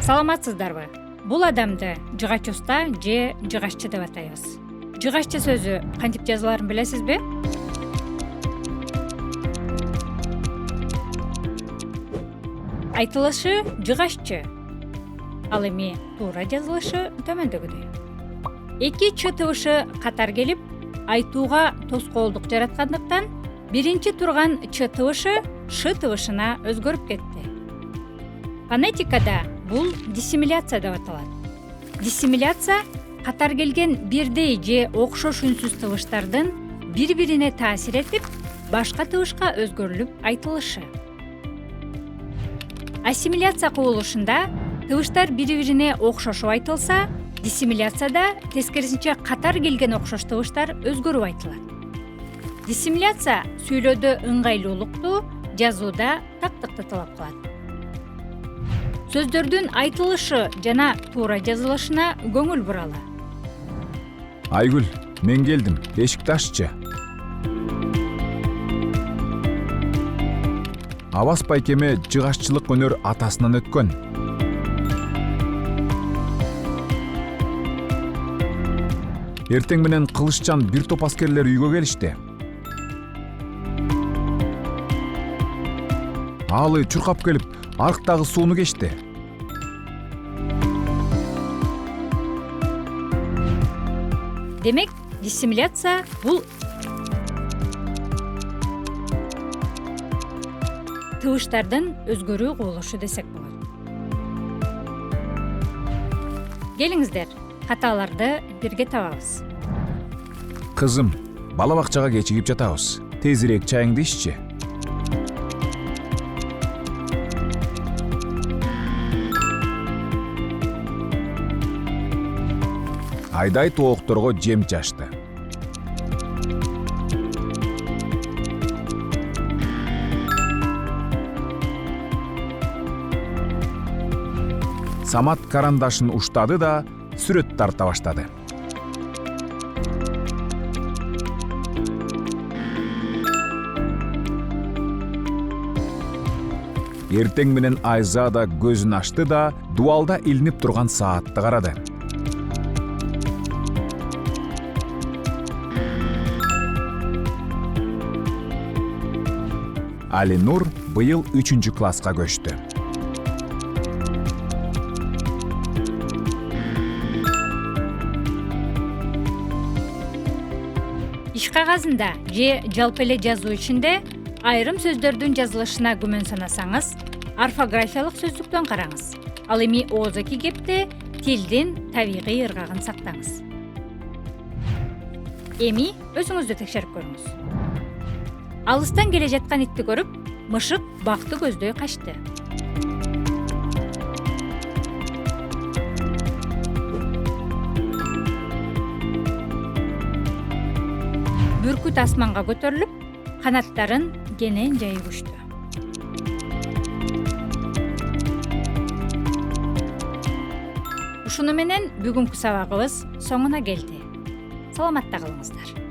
Саламатсыздарбы? Бул адамды жыгач уста же жыгаччы деп атайбыз. Жыгаччы сөзү кантип жазыларын билесизби? Айтылышы жыгаччы. Ал эми туура жазылышы төмөндөгүдөй. Эки ч тыбышы катар келип, айтууга тоскоолдук жараткандыктан биринчи турган ч тыбышы ш тыбышына өзгөрүп кетти. Фонетикада бул диссимиляция деп аталат. Диссимиляция катар келген бирдей же окшош үнсүз тыбыштардын бири-бирине таасир этип, башка тыбышка өзгөрүлүп айтылышы. Ассимиляция кубулушунда тыбыштар бири-бирине окшошуп айтылса, диссимиляцияда тескерисинче катар келген окшош тыбыштар өзгөрүп айтылат. Диссимиляция сүйлөөдө ыңгайлуулукту, жазууда тактыкты талап кылат. Сөздөрдүн айтылышы жана туура жазылышына көңүл буралы. Айгүл, мен келдим. Эшикти аччы. Абас байкеме жыгаччылык өнөр атасынан өткөн. Эртең менен Кылыччан бир топ аскерлер үйгө келишти. Алы чуркап келип, арыктагы сууну кечти. Демек, диссимиляция бул тыбыштардын өзгөрүү кубулушу десек болот. Келиңиздер, каталарды бирге табабыз. Кызым, бала бакчага кечигип жатабыз. Тезирээк чайыңды иччи. Айдай тоокторго жем чачты. Самат карандашын уштады да сүрөт тарта баштады. Эртең менен Айза да көзүн ачты да дуалда илинип турган саатты карады. Алинур быйыл 3-чү класска көчтү. Иш кагазында же жалпы эле жазуу ичинде айрым сөздөрдүн жазылышына күмөн санасаңыз, орфографиялык сөздүктөн караңыз. Ал эми оозаки кепте тилдин табигый ыргагын сактаңыз. Эми өзүңүздү текшерип көрүңүз. Алыстан келе жаткан итти көрүп, мышык бакты көздөй качты. Бүркүт асманга көтөрүлүп, канаттарын кенен жайып учту. Ушуну менен бүгүнкү сабагыбыз соңуна келди. Саламатта калыңыздар.